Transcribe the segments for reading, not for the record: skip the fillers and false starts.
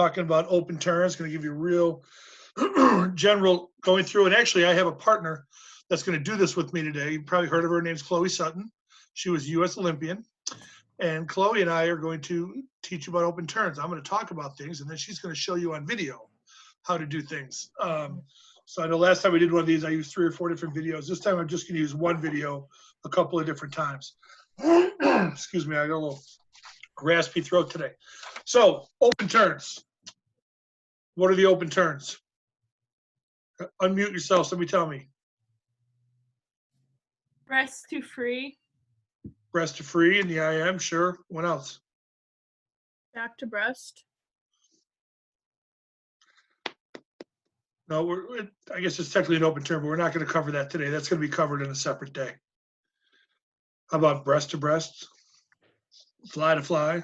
talking about open turns, going to give you a real general going through. And actually, I have a partner that's going to do this with me today. You've probably heard of her. Her name's Chloe Sutton. She was U.S. Olympian. And Chloe and I are going to teach you about open turns. I'm going to talk about things, and then she's going to show you on video how to do things. So I know last time we did one of these, I used 3 or 4 different videos. This time I'm just going to use one video a couple of different times. Excuse me, I got a little raspy throat today. So open turns. What are the open turns? Unmute yourself. Somebody tell me. Breast to free. Breast to free in the IM, sure. What else? Back to breast. No, I guess it's technically an open turn, but we're not going to cover that today. That's going to be covered in a separate day. How about breast to breast? Fly to fly?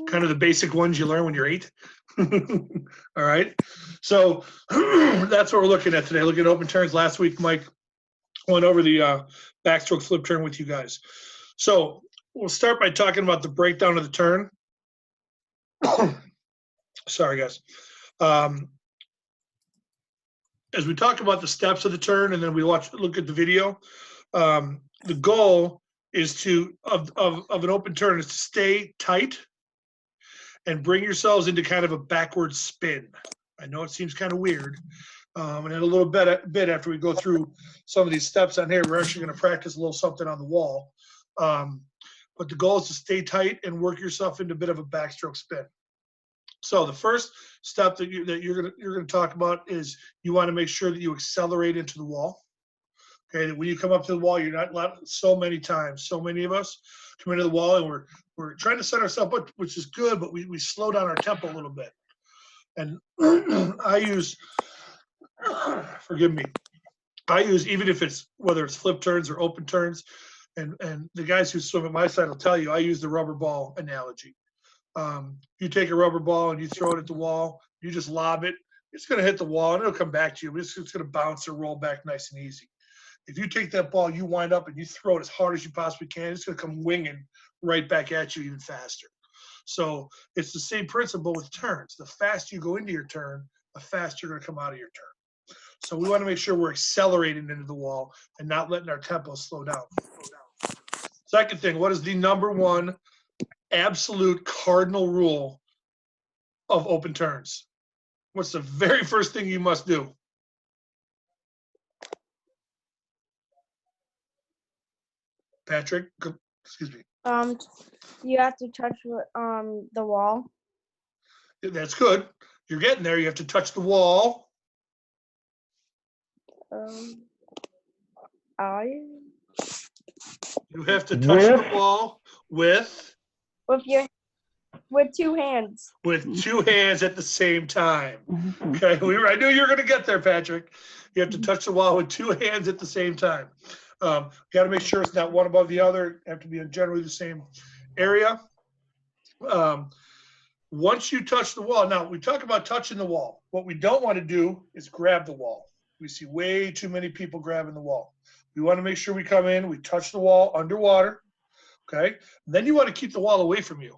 Kind of the basic ones you learn when you're 8. All right. So that's what we're looking at today. Looking at open turns. Last week, Mike went over the backstroke flip turn with you guys. So we'll start by talking about the breakdown of the turn. Sorry, guys. As we talk about the steps of the turn, and then we look at the video, the goal is of an open turn is to stay tight and bring yourselves into kind of a backward spin. I know it seems kind of weird. And in a little bit after we go through some of these steps on here, we're actually going to practice a little something on the wall. But the goal is to stay tight and work yourself into a bit of a backstroke spin. So the first step that you're going to talk about is you want to make sure that you accelerate into the wall. Okay, that when you come up to the wall, you're not so many of us come into the wall and we're trying to set ourselves up, which is good, but we slow down our tempo a little bit. And I use, forgive me, even if it's whether it's flip turns or open turns, and the guys who swim at my side will tell you I use the rubber ball analogy. You take a rubber ball and you throw it at the wall, you just lob it, it's going to hit the wall and it'll come back to you, but it's going to bounce or roll back nice and easy. If you take that ball, you wind up and you throw it as hard as you possibly can, it's going to come winging right back at you even faster. So it's the same principle with turns. The faster you go into your turn, the faster you're going to come out of your turn. So we want to make sure we're accelerating into the wall and not letting our tempo slow down. Second thing, what is the number one absolute cardinal rule of open turns? What's the very first thing you must do? Patrick, excuse me. You have to touch the wall. That's good. You're getting there. You have to touch the wall. You have to touch the wall with 2 hands. With 2 hands at the same time. Okay, I knew you were going to get there, Patrick. You have to touch the wall with 2 hands at the same time. Got to make sure it's not one above the other. Have to be in generally the same area. Once you touch the wall, now we talk about touching the wall. What we don't want to do is grab the wall. We see way too many people grabbing the wall. We want to make sure we come in, we touch the wall underwater, okay? Then you want to keep the wall away from you.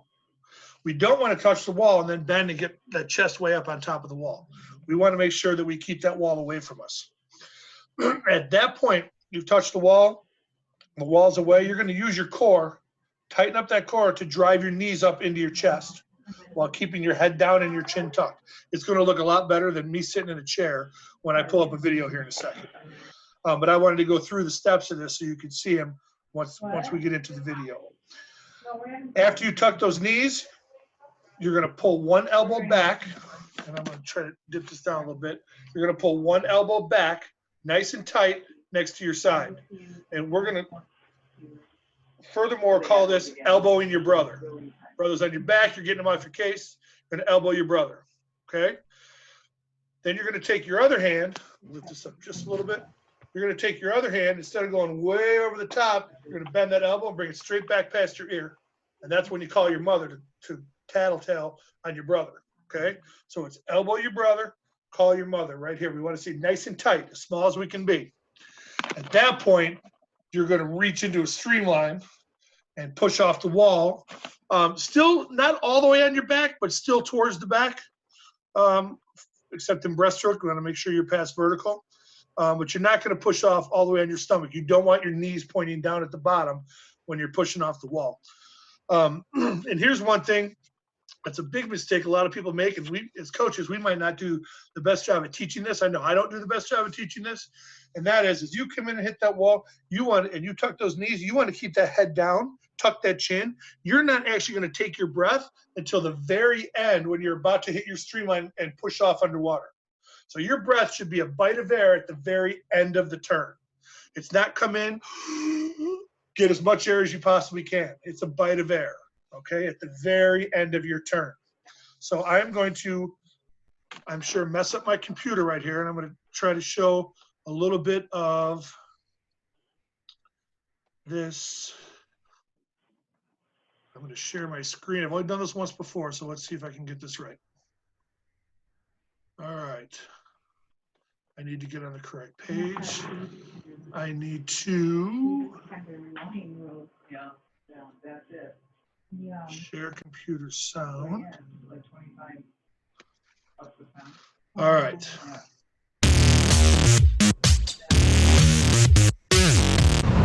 We don't want to touch the wall and then bend and get that chest way up on top of the wall. We want to make sure that we keep that wall away from us. At that point, you've touched the wall's away, you're going to use your core, tighten up that core to drive your knees up into your chest while keeping your head down and your chin tucked. It's going to look a lot better than me sitting in a chair when I pull up a video here in a second. But I wanted to go through the steps of this so you can see them once we get into the video. After you tuck those knees, you're going to pull one elbow back, and I'm going to try to dip this down a little bit. You're going to pull one elbow back nice and tight next to your side. And we're going to furthermore call this elbowing your brother. Brother's on your back, you're getting him off your case, you're going to elbow your brother, okay? Then you're going to take your other hand, lift this up just a little bit. You're going to take your other hand, instead of going way over the top, you're going to bend that elbow and bring it straight back past your ear. And that's when you call your mother to tattletale on your brother, okay? So it's elbow your brother, call your mother right here. We want to see nice and tight, as small as we can be. At that point, you're going to reach into a streamline and push off the wall. Still not all the way on your back, but still towards the back, except in breaststroke. You want to make sure you're past vertical. But you're not going to push off all the way on your stomach. You don't want your knees pointing down at the bottom when you're pushing off the wall. And here's one thing that's a big mistake a lot of people make, and we as coaches, we might not do the best job of teaching this. I know I don't do the best job of teaching this, and that is, as you come in and hit that wall, and you tuck those knees, you want to keep that head down, tuck that chin. You're not actually going to take your breath until the very end when you're about to hit your streamline and push off underwater. So your breath should be a bite of air at the very end of the turn. It's not come in, get as much air as you possibly can. It's a bite of air, okay, at the very end of your turn. So I'm going to, I'm sure, mess up my computer right here, and I'm going to try to show a little bit of this. I'm going to share my screen. I've only done this once before, so let's see if I can get this right. All right. I need to get on the correct page. I need to share computer sound. All right.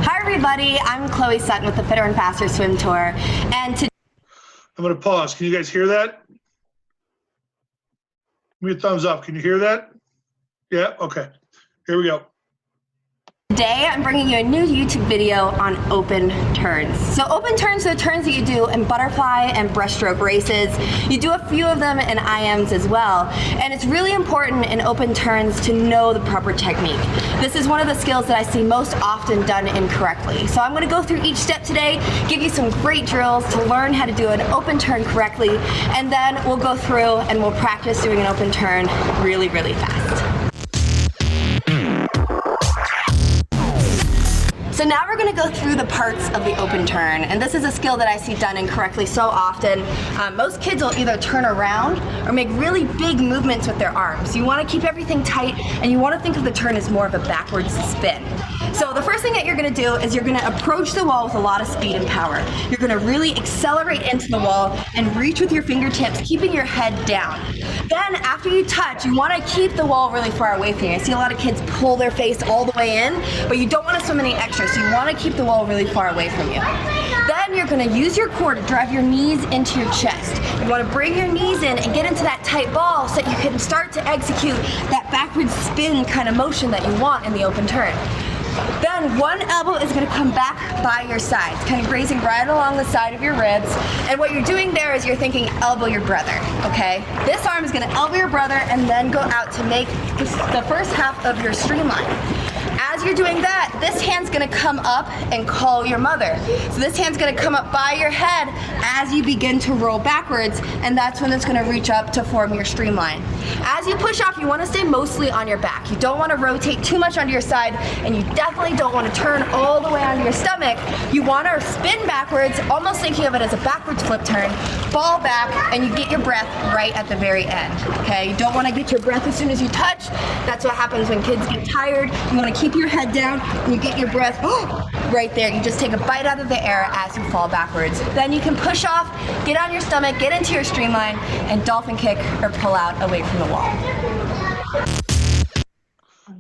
Hi everybody, I'm Chloe Sutton with the Fitter and Faster Swim Tour, and today I'm going to pause. Can you guys hear that? Give me a thumbs up. Can you hear that? Yeah, okay. Here we go. Today, I'm bringing you a new YouTube video on open turns. So open turns are the turns that you do in butterfly and breaststroke races. You do a few of them in IMs as well. And it's really important in open turns to know the proper technique. This is one of the skills that I see most often done incorrectly. So I'm going to go through each step today, give you some great drills to learn how to do an open turn correctly, and then we'll go through and we'll practice doing an open turn really, really fast. So now we're going to go through the parts of the open turn, and this is a skill that I see done incorrectly so often. Most kids will either turn around or make really big movements with their arms. You want to keep everything tight, and you want to think of the turn as more of a backwards spin. So the first thing that you're going to do is you're going to approach the wall with a lot of speed and power. You're going to really accelerate into the wall and reach with your fingertips, keeping your head down. Then after you touch, you want to keep the wall really far away from you. I see a lot of kids pull their face all the way in, but you don't want to swim any extra, so you want to keep the wall really far away from you. Then you're going to use your core to drive your knees into your chest. You want to bring your knees in and get into that tight ball so that you can start to execute that backward spin kind of motion that you want in the open turn. Then one elbow is going to come back by your sides, kind of grazing right along the side of your ribs. And what you're doing there is you're thinking elbow your brother, okay? This arm is going to elbow your brother and then go out to make the first half of your streamline. As you're doing that, this hand's going to come up and call your mother. So this hand's going to come up by your head as you begin to roll backwards, and that's when it's going to reach up to form your streamline. As you push off, you want to stay mostly on your back. You don't want to rotate too much onto your side, and you definitely don't want to turn all the way onto your stomach. You want to spin backwards, almost thinking of it as a backwards flip turn, fall back, and you get your breath right at the very end, okay? You don't want to get your breath as soon as you touch. That's what happens when kids get tired. You want to keep your head down, and you get your breath right there. You just take a bite out of the air as you fall backwards. Then you can push off, get on your stomach, get into your streamline, and dolphin kick or pull out away from the wall.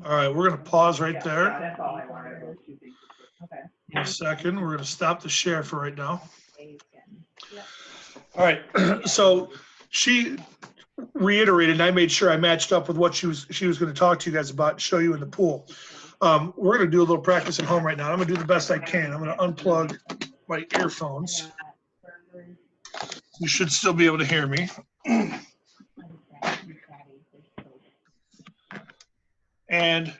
All right, we're going to pause right there. In a second, we're going to stop the share for right now. All right, so she reiterated, and I made sure I matched up with what she was going to talk to you guys about, show you in the pool. We're going to do a little practice at home right now. I'm going to do the best I can. I'm going to unplug my earphones. You should still be able to hear me. And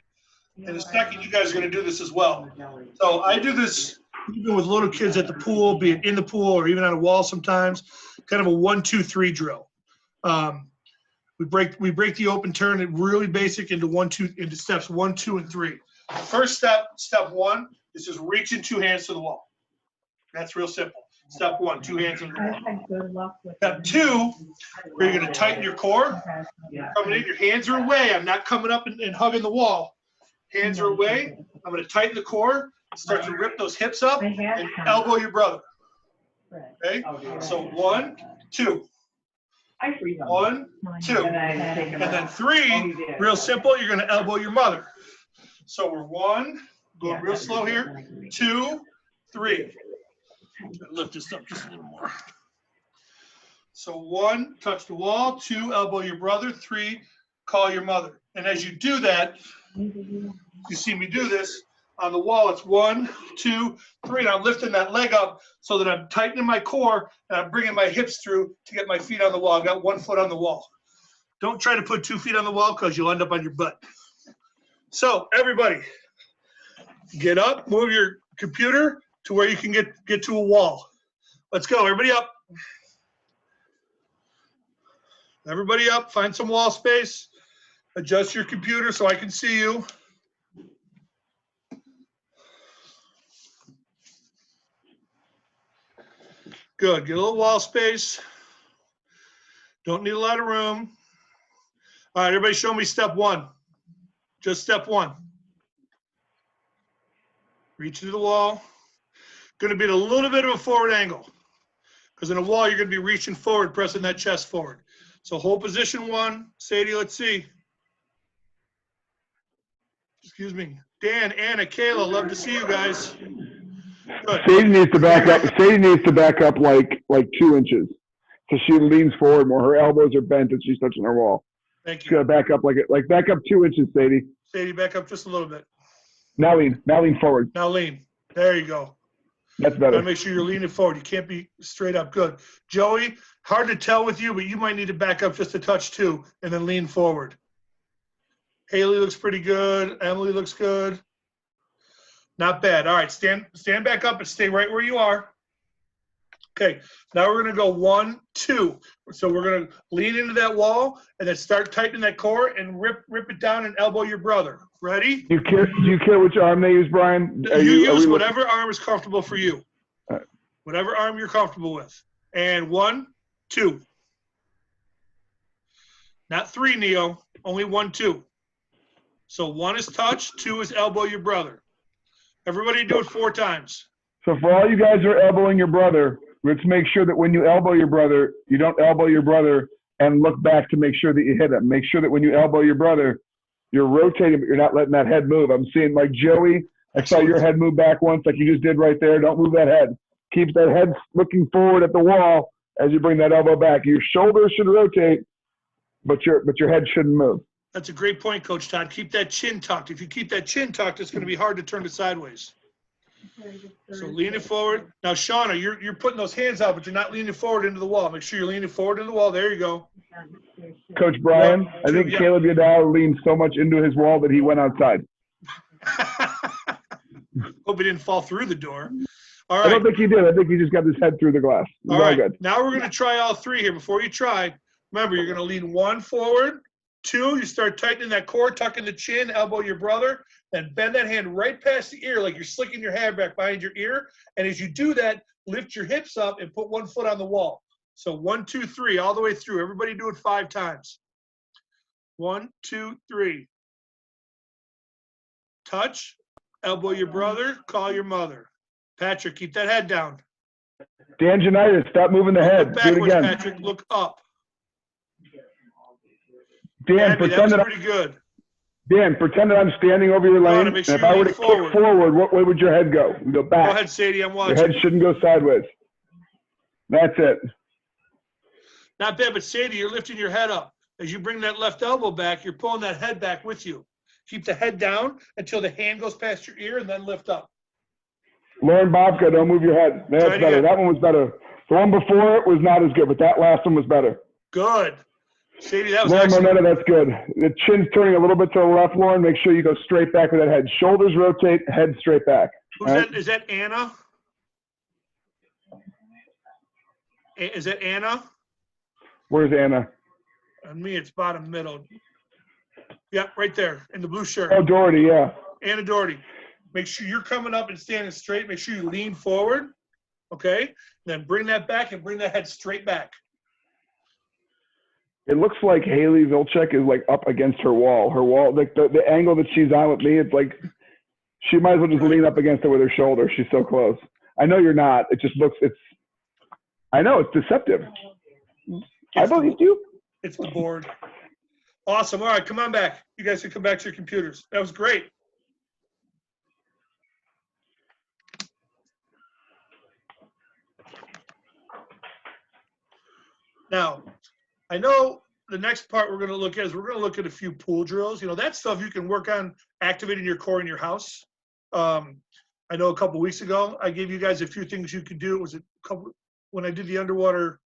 in a second, you guys are going to do this as well. So I do this even with little kids at the pool, be it in the pool or even on a wall sometimes, kind of a 1, 2, 3 drill. We break the open turn really basic into steps 1, 2, and 3. First step 1 is just reaching 2 hands to the wall. That's real simple. Step 1, 2 hands to the wall. Step 2, where you're going to tighten your core. Coming in, your hands are away. I'm not coming up and hugging the wall. Hands are away. I'm going to tighten the core, start to rip those hips up, and elbow your brother. Okay, so 1, 2. I freeze them. 1, 2. And then I take them And then out. 3, Oh, you did. real simple, you're gonna elbow your mother. So we're 1, going Yeah, real that's slow good. here, Then I can make it. 2, 3. Lift this up just a little more. So 1, touch the wall, 2, elbow your brother, 3, call your mother. And as you do that, you see me do this, on the wall it's 1, 2, 3, and I'm lifting that leg up so that I'm tightening my core and I'm bringing my hips through to get my feet on the wall. I've got 1 foot on the wall. Don't try to put 2 feet on the wall because you'll end up on your butt. So everybody, get up, move your computer to where you can get to a wall. Let's go, everybody up. Everybody up, find some wall space. Adjust your computer so I can see you. Good, get a little wall space. Don't need a lot of room. All right, everybody show me step 1. Just step 1. Reach into the wall. Gonna be at a little bit of a forward angle. Because in a wall, you're gonna be reaching forward, pressing that chest forward. So hold position 1. Sadie, let's see. Excuse me. Dan, Anna, Kayla, love to see you guys. Good. Sadie needs to back up. Sadie needs to back up like 2 inches, so she leans forward more. Her elbows are bent and she's touching her wall. Thank She's you. gotta back up like back up 2 inches, Sadie. Sadie, back up just a little bit. Now lean forward. Now lean. There you go. That's Gotta better. make sure you're leaning forward. You can't be straight up. Good. Joey, hard to tell with you, but you might need to back up just a touch too, and then lean forward. Haley looks pretty good. Emily looks good. Not bad. All right, stand back up and stay right where you are. Okay, now we're gonna go 1, 2. So we're gonna lean into that wall and then start tightening that core and rip it down and elbow your brother. Ready? Do you care which arm they use, Brian? You use whatever arm is comfortable for you. All right. Whatever arm you're comfortable with. And 1, 2. Not 3, Neo. Only 1, 2. So 1 is touch, 2 is elbow your brother. Everybody do it 4 times. So for all you guys who are elbowing your brother, let's make sure that when you elbow your brother, you don't elbow your brother and look back to make sure that you hit him. Make sure that when you elbow your brother, you're rotating, but you're not letting that head move. I'm seeing like Joey, I saw your head move back once like you just did right there. Don't move that head. Keep that head looking forward at the wall as you bring that elbow back. Your shoulders should rotate, but your head shouldn't move. That's a great point, Coach Todd. Keep that chin tucked. If you keep that chin tucked, it's going to be hard to turn it sideways. So lean it forward. Now, Shauna, you're putting those hands out, but you're not leaning forward into the wall. Make sure you're leaning forward into the wall. There you go. Coach Brian, 1, I 2, think yeah. Caleb Yadal leaned so much into his wall that he went outside. Hope he didn't fall through the door. All I right. don't think he did. I think he just got his head through the glass. It was All right. good. Now we're going to try all 3 here. Before you try, remember, you're going to lean 1 forward. 2, you start tightening that core, tucking the chin, elbow your brother, then bend that hand right past the ear like you're slicking your hair back behind your ear. And as you do that, lift your hips up and put 1 foot on the wall. So 1, 2, 3, all the way through. Everybody do it 5 times. 1, 2, 3. Touch, elbow your brother, call your mother. Patrick, keep that head down. Dan Janitis, stop moving the head. Look Do it backwards, again. Patrick. Look up. Dan, Abby, that pretend was that, pretty good. Dan, pretend that I'm standing over your Go on, lane. and make And sure if you I were lean to forward. kick forward, what way would your head go? You go back. Go ahead, Sadie. I'm Your watching. head shouldn't go sideways. That's it. Not bad, but Sadie, you're lifting your head up. As you bring that left elbow back, you're pulling that head back with you. Keep the head down until the hand goes past your ear and then lift up. Lauren Bobka, don't move your head. That's Try it better. again. That one was better. The one before it was not as good, but that last one was better. Good. Sadie, that was Lauren excellent. Moneta, that's good. The chin's turning a little bit to the left, Lauren. Make sure you go straight back with that head. Shoulders rotate, head straight back. Who's All right? that? Is that Anna? Is that Anna? Where's Anna? On me, it's bottom middle. Yeah, right there in the blue shirt. Oh, Doherty, yeah. Anna Doherty. Make sure you're coming up and standing straight. Make sure you lean forward. Okay? Then bring that back and bring that head straight back. It looks like Haley Vilcek is like up against her wall. Her wall, like the angle that she's on with me, it's like she might as well just lean up against it with her shoulder. She's so close. I know you're not. It just looks, I know, it's deceptive. I It's the- believed you. It's the board. Awesome. All right, come on back. You guys can come back to your computers. That was great. Now, I know the next part we're going to look at is we're going to look at a few pool drills. You know, that stuff you can work on activating your core in your house. I know a couple weeks ago, I gave you guys a few things you could do. It was a couple, when I did the underwater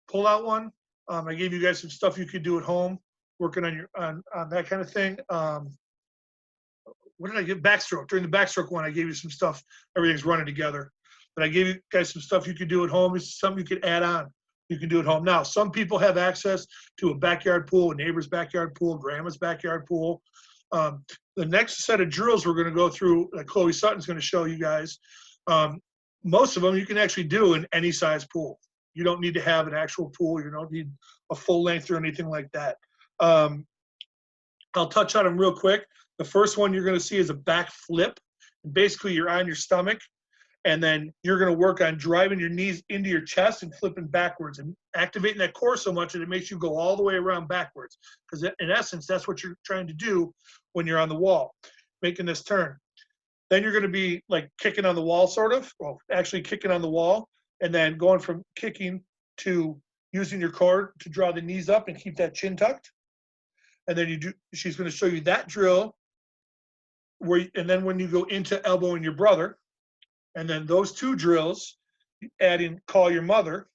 pull-out one, I gave you guys some stuff you could do at home, working on your on that kind of thing. What did I give? Backstroke. During the backstroke one, I gave you some stuff. Everything's running together. But I gave you guys some stuff you could do at home. It's something you could add on. You can do at home. Now, some people have access to a backyard pool, a neighbor's backyard pool, grandma's backyard pool. The next set of drills we're going to go through, that Chloe Sutton's going to show you guys, most of them you can actually do in any size pool. You don't need to have an actual pool. You don't need a full length or anything like that. I'll touch on them real quick. The first one you're going to see is a back flip. Basically, you're on your stomach, and then you're going to work on driving your knees into your chest and flipping backwards and activating that core so much that it makes you go all the way around backwards. Because in essence, that's what you're trying to do when you're on the wall, making this turn. Then you're going to be like kicking on the wall, sort of, well, actually kicking on the wall, and then going from kicking to using your core to draw the knees up and keep that chin tucked. And then she's going to show you that drill and then when you go into elbowing your brother, and then those two drills, add in call your mother,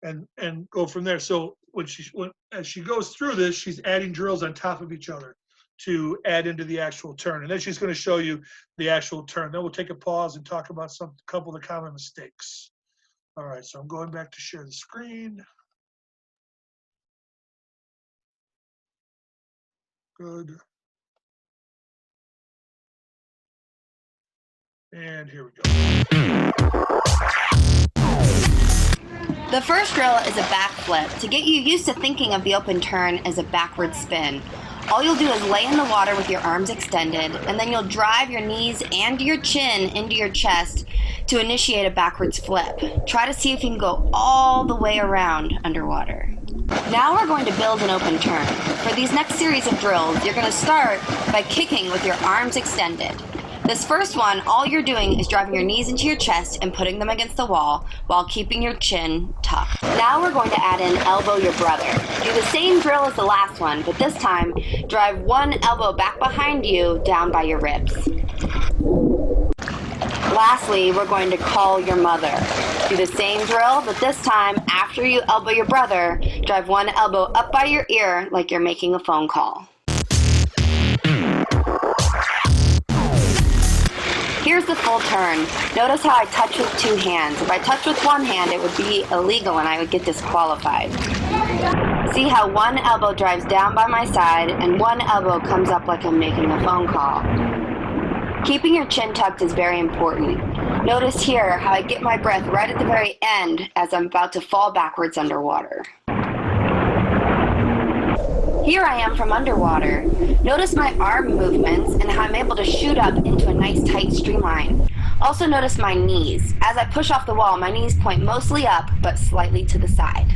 and go from there. So as she goes through this, she's adding drills on top of each other to add into the actual turn. And then she's going to show you the actual turn. Then we'll take a pause and talk about a couple of the common mistakes. All right, so I'm going back to share the screen. Good. And here we go. The first drill is a back flip to get you used to thinking of the open turn as a backward spin. All you'll do is lay in the water with your arms extended, and then you'll drive your knees and your chin into your chest to initiate a backwards flip. Try to see if you can go all the way around underwater. Now we're going to build an open turn. For these next series of drills, you're going to start by kicking with your arms extended. This first one, all you're doing is driving your knees into your chest and putting them against the wall while keeping your chin tucked. Now we're going to add in elbow your brother. Do the same drill as the last one, but this time, drive one elbow back behind you down by your ribs. Lastly, we're going to call your mother. Do the same drill, but this time, after you elbow your brother, drive one elbow up by your ear like you're making a phone call. Here's the full turn. Notice how I touch with two hands. If I touch with one hand, it would be illegal and I would get disqualified. See how one elbow drives down by my side and one elbow comes up like I'm making a phone call. Keeping your chin tucked is very important. Notice here how I get my breath right at the very end as I'm about to fall backwards underwater. Here I am from underwater. Notice my arm movements and how I'm able to shoot up into a nice tight streamline. Also notice my knees. As I push off the wall, my knees point mostly up, but slightly to the side.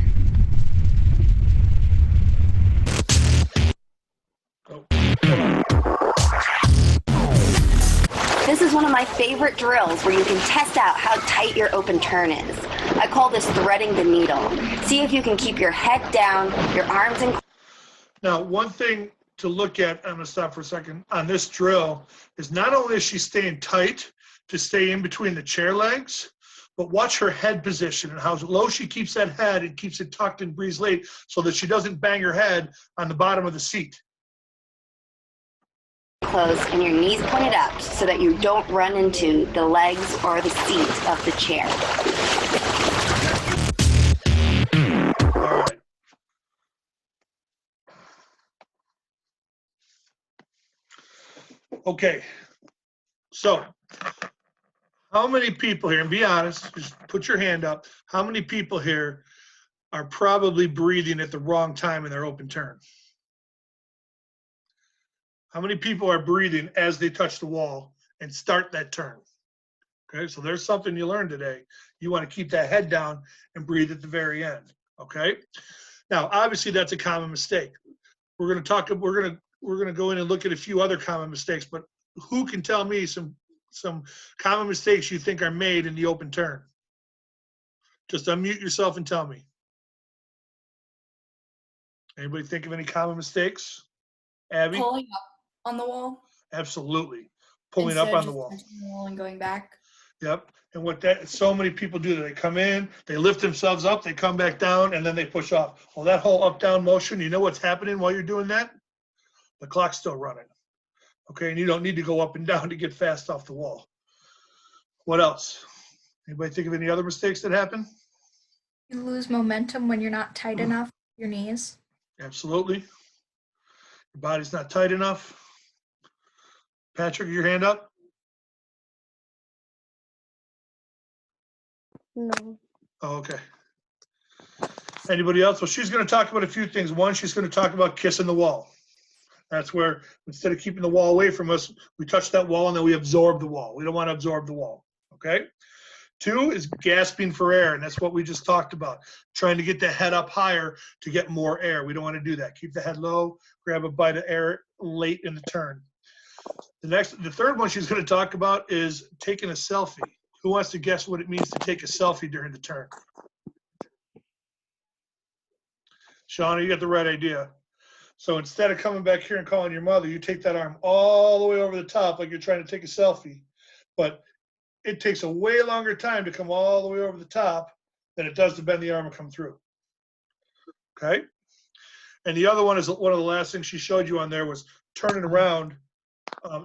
This is one of my favorite drills where you can test out how tight your open turn is. I call this threading the needle. See if you can keep your head down, your arms in. Now, one thing to look at, I'm going to stop for a second, on this drill is not only is she staying tight to stay in between the chair legs, but watch her head position and how low she keeps that head and keeps it tucked and breathes late so that she doesn't bang her head on the bottom of the seat. Close and your knees pointed up so that you don't run into the legs or the seat of the chair. All right. Okay, so how many people here, and be honest, just put your hand up, how many people here are probably breathing at the wrong time in their open turn? How many people are breathing as they touch the wall and start that turn? Okay, so there's something you learned today. You want to keep that head down and breathe at the very end. Okay. Now, obviously, that's a common mistake. We're going to go in and look at a few other common mistakes, but who can tell me some common mistakes you think are made in the open turn? Just unmute yourself and tell me. Anybody think of any common mistakes? Abby? Pulling up on the wall. Absolutely. Pulling instead up of on the just wall. touching the wall and going back. Yep. And so many people do that. They come in, they lift themselves up, they come back down, and then they push off. Well, that whole up-down motion, you know what's happening while you're doing that? The clock's still running. Okay, and you don't need to go up and down to get fast off the wall. What else? Anybody think of any other mistakes that happen? You lose momentum when you're not tight enough with your knees. Absolutely. Your body's not tight enough. Patrick, your hand up? No. Oh, okay. Anybody else? Well, she's going to talk about a few things. One, she's going to talk about kissing the wall. That's where instead of keeping the wall away from us, we touch that wall and then we absorb the wall. We don't want to absorb the wall. Okay. 2 is gasping for air, and that's what we just talked about. Trying to get the head up higher to get more air. We don't want to do that. Keep the head low, grab a bite of air late in the turn. The third one she's going to talk about is taking a selfie. Who wants to guess what it means to take a selfie during the turn? Shauna, you got the right idea. So instead of coming back here and calling your mother, you take that arm all the way over the top like you're trying to take a selfie. But it takes a way longer time to come all the way over the top than it does to bend the arm and come through. Okay? And the other one is one of the last things she showed you on there was turning around.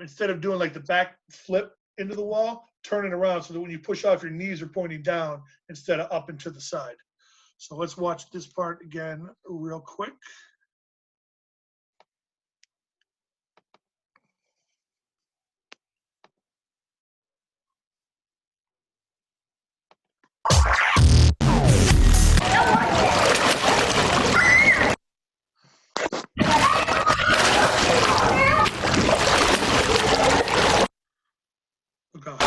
Instead of doing like the back flip into the wall, turn it around so that when you push off, your knees are pointing down instead of up and to the side. So let's watch this part again real quick. Look out.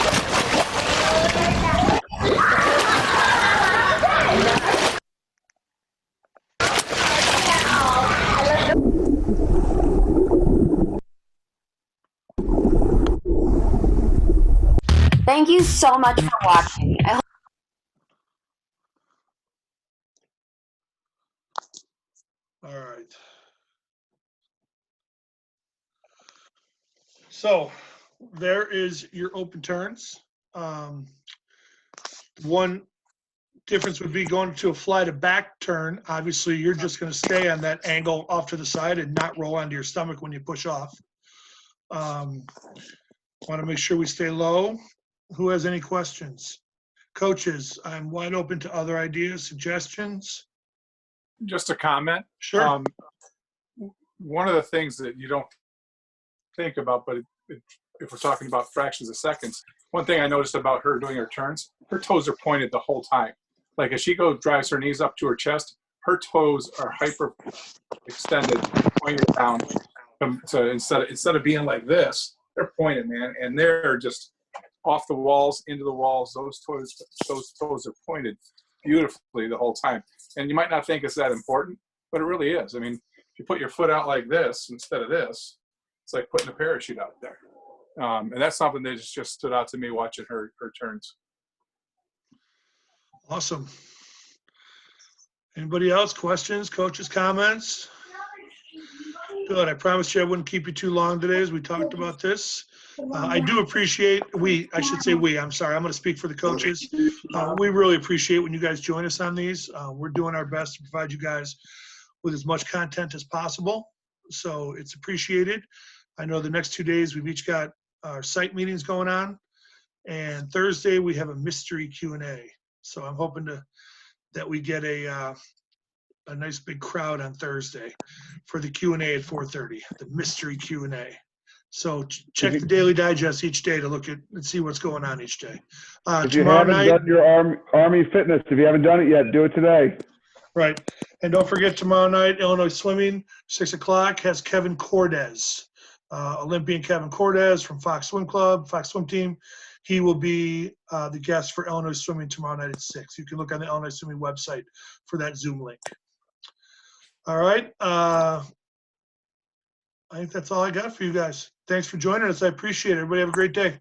Thank you so much for watching. I hope All right. So there is your open turns. One difference would be going to a fly to back turn. Obviously, you're just going to stay on that angle off to the side and not roll onto your stomach when you push off. Want to make sure we stay low. Who has any questions? Coaches, I'm wide open to other ideas, suggestions. Just a comment. Sure. One of the things that you don't think about, but if we're talking about fractions of seconds, one thing I noticed about her doing her turns, her toes are pointed the whole time. Like if she drives her knees up to her chest, her toes are hyper extended, pointed down. So instead of being like this, they're pointed, man, and they're just off the walls, into the walls. Those toes are pointed beautifully the whole time. And you might not think it's that important, but it really is. I mean, if you put your foot out like this instead of this, it's like putting a parachute out there. And that's something that just stood out to me watching her turns. Awesome. Anybody else? Questions, coaches, comments? Good. I promised you I wouldn't keep you too long today as we talked about this. I do appreciate, I'm sorry, I'm going to speak for the coaches. We really appreciate when you guys join us on these. We're doing our best to provide you guys with as much content as possible. So it's appreciated. I know the next 2 days we've each got our site meetings going on, and Thursday we have a mystery Q&A. So I'm hoping that we get a nice big crowd on Thursday for the Q&A at 4:30, the mystery Q&A. So check the Daily Digest each day to look at and see what's going on each day. If you haven't done your Army fitness, if you haven't done it yet, do it today. Right. And don't forget, tomorrow night, Illinois Swimming, 6 o'clock, has Kevin Cordes, Olympian Kevin Cordes from Fox Swim Club, Fox Swim Team. he will be the guest for Illinois Swimming tomorrow night at 6. You can look on the Illinois Swimming website for that Zoom link. All right. I think that's all I got for you guys. Thanks for joining us. I appreciate it. Everybody have a great day.